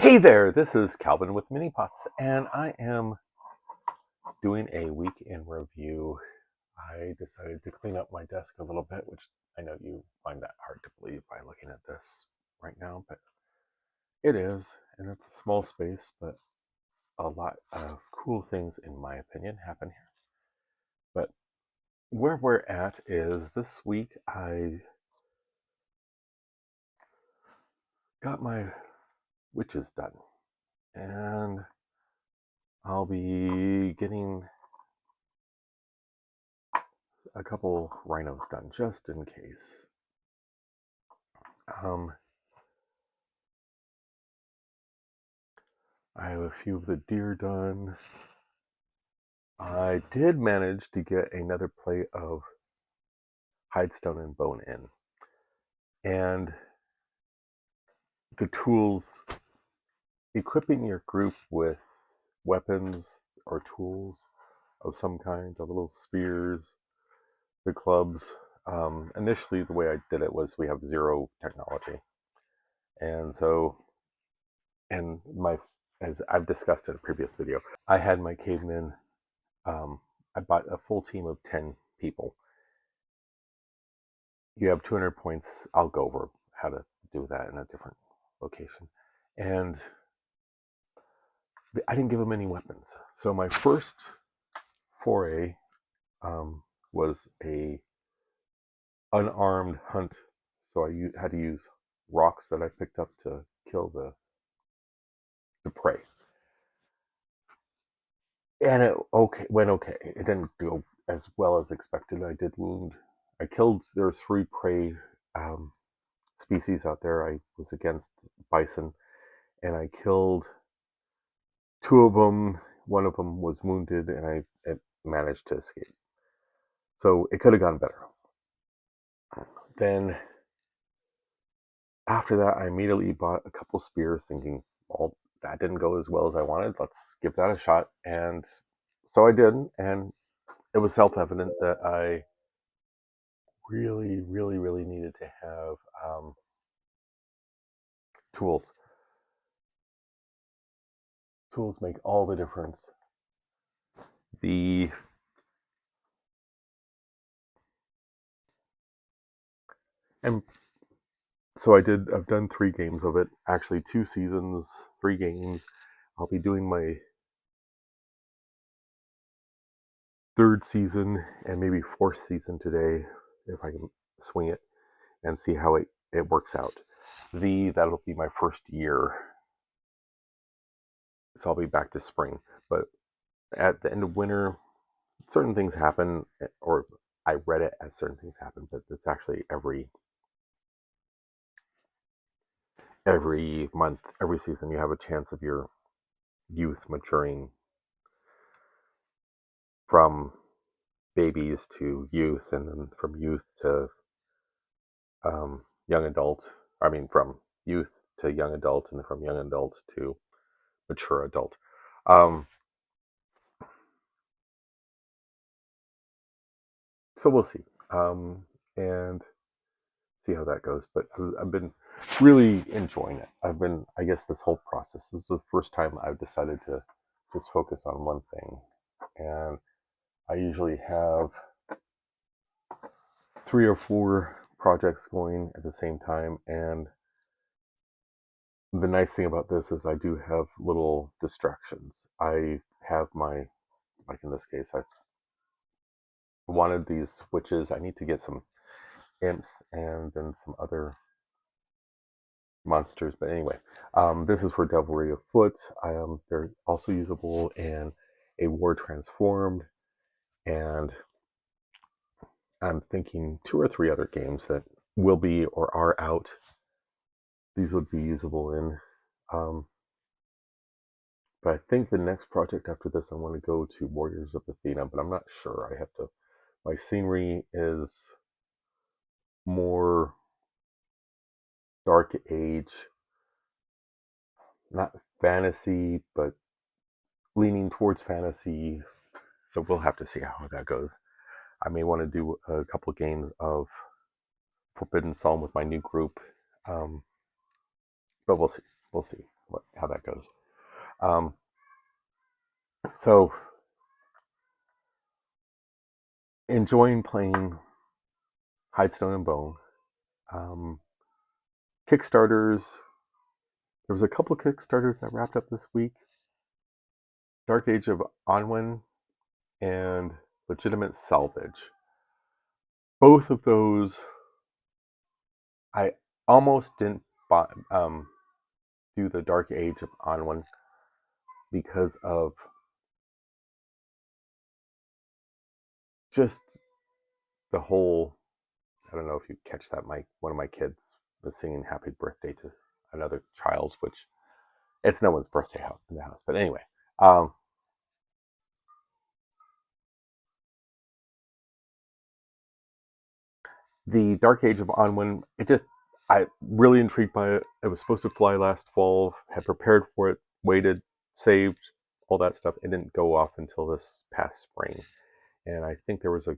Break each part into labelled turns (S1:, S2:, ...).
S1: Hey there, this is Calvin with Mini Pots, and I am doing a week in review. I decided to clean up my desk a little bit, which I know you find that hard to believe by looking at this right now, but it is, and it's a small space, but a lot of cool things, in my opinion, happen here. But where we're at is this week I got my witches done, and I'll be getting a couple rhinos done just in case. Um, I have a few of the deer done. I did manage to get another plate of hidestone and bone in. And the tools, equipping your group with weapons or tools of some kind, the little spears, the clubs. Initially, the way I did it was we have zero technology. And so, and my, as I've discussed in a previous video, I had my cavemen, I bought a full team of 10 people. You have 200 points. I'll go over how to do that in a different location. And I didn't give them any weapons. So my first foray was a unarmed hunt. So I had to use rocks that I picked up to kill the prey. And it went okay. It didn't go as well as expected. I did wound. I killed. There were 3 prey species out there. I was against bison, and I killed 2 of them. One of them was wounded, and I managed to escape. So it could have gone better. Then after that, I immediately bought a couple spears, thinking, well, that didn't go as well as I wanted. Let's give that a shot. And so I did, and it was self-evident that I really, really, really needed to have tools. Tools make all the difference. The and so I've done 3 games of it. Actually, 2 seasons, 3 games. I'll be doing my 3rd season and maybe 4th season today if I can swing it and see how it works out. That'll be my first year. So I'll be back to spring. But at the end of winter, certain things happen, or I read it as certain things happen, but it's actually every month, every season, you have a chance of your youth maturing from babies to youth, and then from youth to young adult. I mean, from youth to young adult, and then from young adult to mature adult. Um, so we'll see, and see how that goes. But I've been really enjoying it. I guess, this whole process. This is the first time I've decided to just focus on one thing, and I usually have 3 or 4 projects going at the same time. And the nice thing about this is I do have little distractions. I have like in this case, I wanted these witches. I need to get some imps and then some other monsters. But anyway, this is for Devilry Afoot. They're also usable in a War Transformed, and I'm thinking 2 or 3 other games that will be or are out. These would be usable in. But I think the next project after this, I want to go to Warriors of Athena, but I'm not sure. I have to. My scenery is more Dark Age, not fantasy, but leaning towards fantasy. So we'll have to see how that goes. I may want to do a couple games of Forbidden Psalm with my new group, but we'll see. We'll see. how that goes. Um, so enjoying playing Hidestone and Bone. Um, Kickstarters. There was a couple of Kickstarters that wrapped up this week. Dark Age of Onwin and Legitimate Salvage. Both of those, I almost didn't do the Dark Age of Onwin because of just the whole. I don't know if you catch that. One of my kids was singing "Happy Birthday" to another child's, which it's no one's birthday in the house. But anyway, the Dark Age of Onwin, I really intrigued by it. It was supposed to fly last fall. Had prepared for it, waited, saved, all that stuff. It didn't go off until this past spring. And I think there was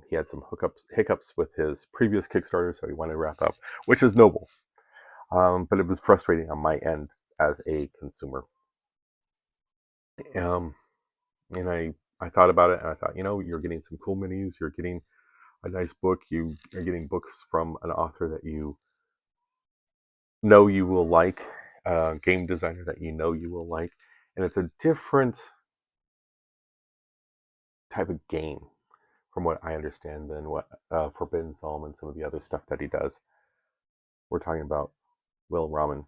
S1: he had some hiccups with his previous Kickstarter, so he wanted to wrap up, which is noble. But it was frustrating on my end as a consumer. And I thought about it, and I thought, you're getting some cool minis, you're getting a nice book, you are getting books from an author that you know you will like, a game designer that you know you will like, and it's a different type of game from what I understand than what Forbidden Psalm and some of the other stuff that he does. We're talking about Will Raman,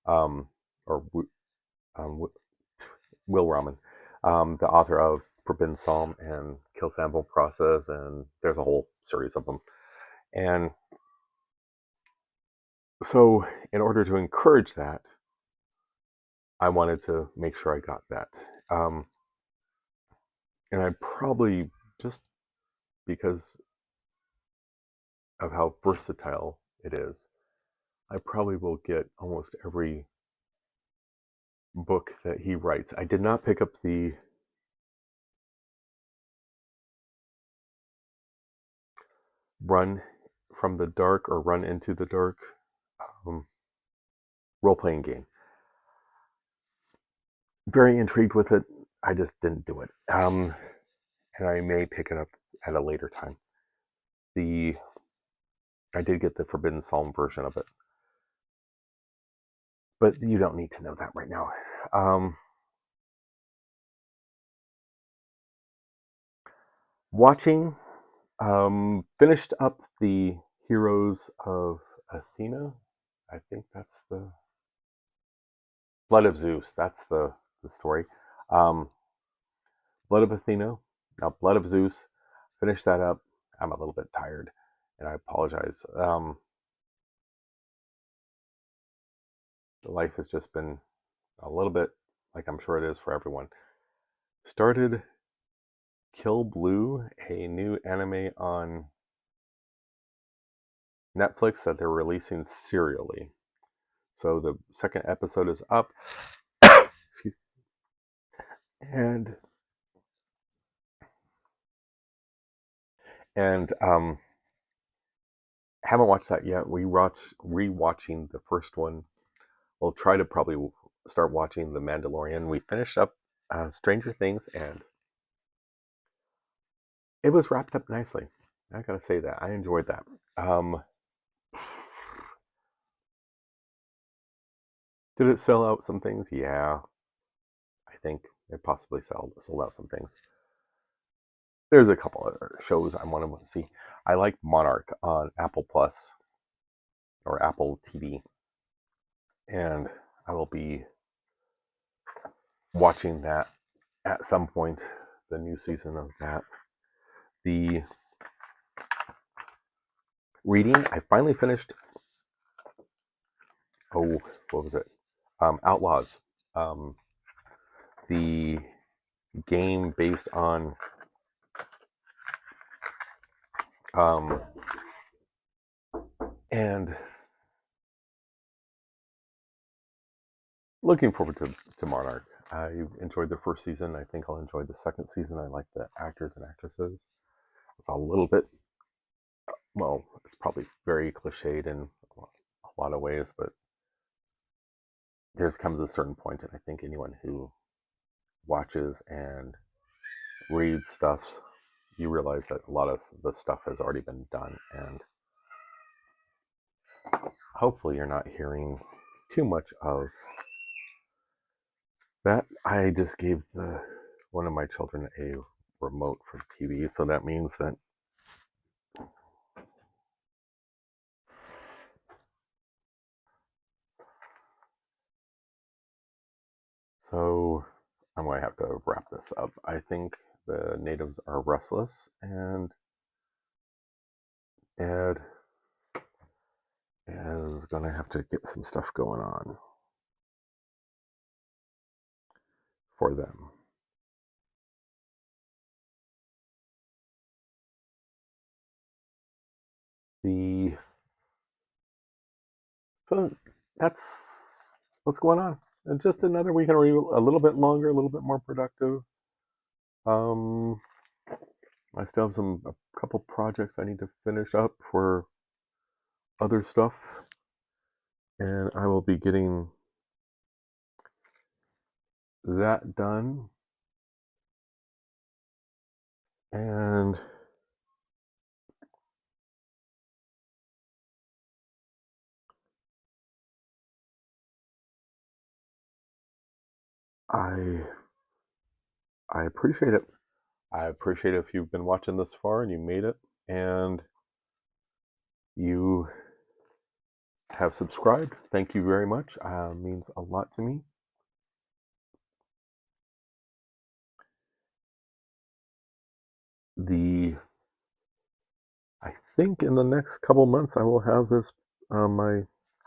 S1: or Will Raman, the author of Forbidden Psalm and Kill Sample Process, and there's a whole series of them. And so, in order to encourage that, I wanted to make sure I got that. And I probably, just because of how versatile it is, I probably will get almost every book that he writes. I did not pick up the Run from the Dark or Run into the Dark role playing game. Very intrigued with it. I just didn't do it. And I may pick it up at a later time. I did get the Forbidden Psalm version of it, but you don't need to know that right now. Watching, finished up the Heroes of Athena. I think that's the Blood of Zeus. That's the story. Um, Blood of Athena. Now, Blood of Zeus. Finished that up. I'm a little bit tired, and I apologize. Life has just been a little bit like I'm sure it is for everyone. Started Kill Blue, a new anime on Netflix that they're releasing serially. So the second episode is up. Excuse me. And haven't watched that yet. Rewatching the first one. We'll try to probably start watching The Mandalorian. We finished up Stranger Things, and it was wrapped up nicely. I gotta say that I enjoyed that. Did it sell out some things? Yeah, I think it possibly sold out some things. There's a couple other shows I want to see. I like Monarch on Apple Plus or Apple TV, and I will be watching that at some point. The new season of that. The reading, I finally finished. Oh, what was it? Outlaws. The game based on and looking forward to Monarch. I enjoyed the first season. I think I'll enjoy the second season. I like the actors and actresses. It's a little bit, well, it's probably very cliched in a lot of ways, but there comes a certain point, and I think anyone who watches and reads stuff, you realize that a lot of the stuff has already been done, and hopefully you're not hearing too much of that. I just gave one of my children a remote for TV, so that means that so I'm going to have to wrap this up. I think the natives are restless, and Ed is going to have to get some stuff going on for them. So that's what's going on. And just another week in a little bit longer, a little bit more productive. I still have a couple projects I need to finish up for other stuff, and I will be getting that done. And I appreciate it. I appreciate it if you've been watching this far and you made it, and you have subscribed. Thank you very much. Means a lot to me. I think in the next couple months I will have this my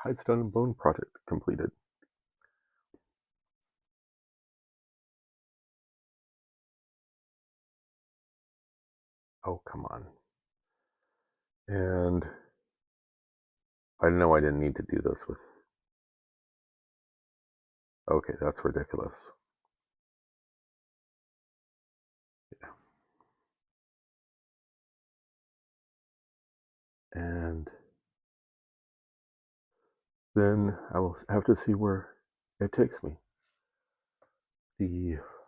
S1: Hidestone and Bone project completed. Oh, come on. And I know I didn't need to do this with... Okay, that's ridiculous. Yeah. And then I will have to see where it takes me.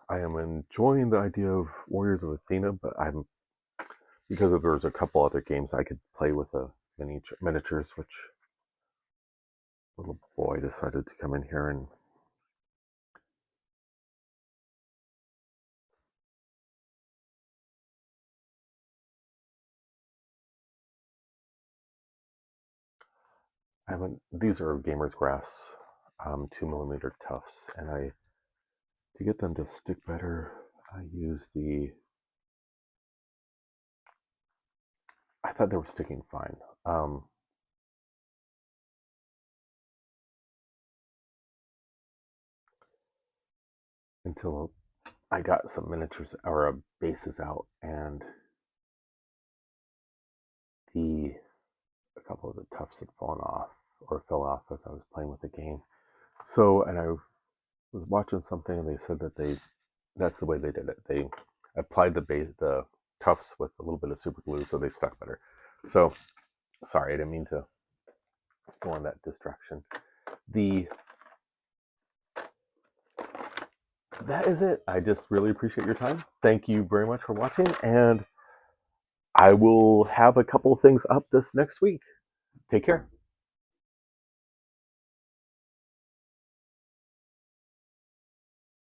S1: I am enjoying the idea of Warriors of Athena, but because there's a couple other games I could play with the miniatures, which little boy decided to come in here and these are Gamer's Grass 2mm tufts, and to get them to stick better, I use I thought they were sticking fine. Until I got some miniatures or bases out, and a couple of the tufts had fallen off or fell off as I was playing with the game. So, and I was watching something, and they said that that's the way they did it. They applied the tufts with a little bit of super glue, so they stuck better. So, sorry, I didn't mean to go on that distraction. That is it. I just really appreciate your time. Thank you very much for watching, and I will have a couple of things up this next week. Take care.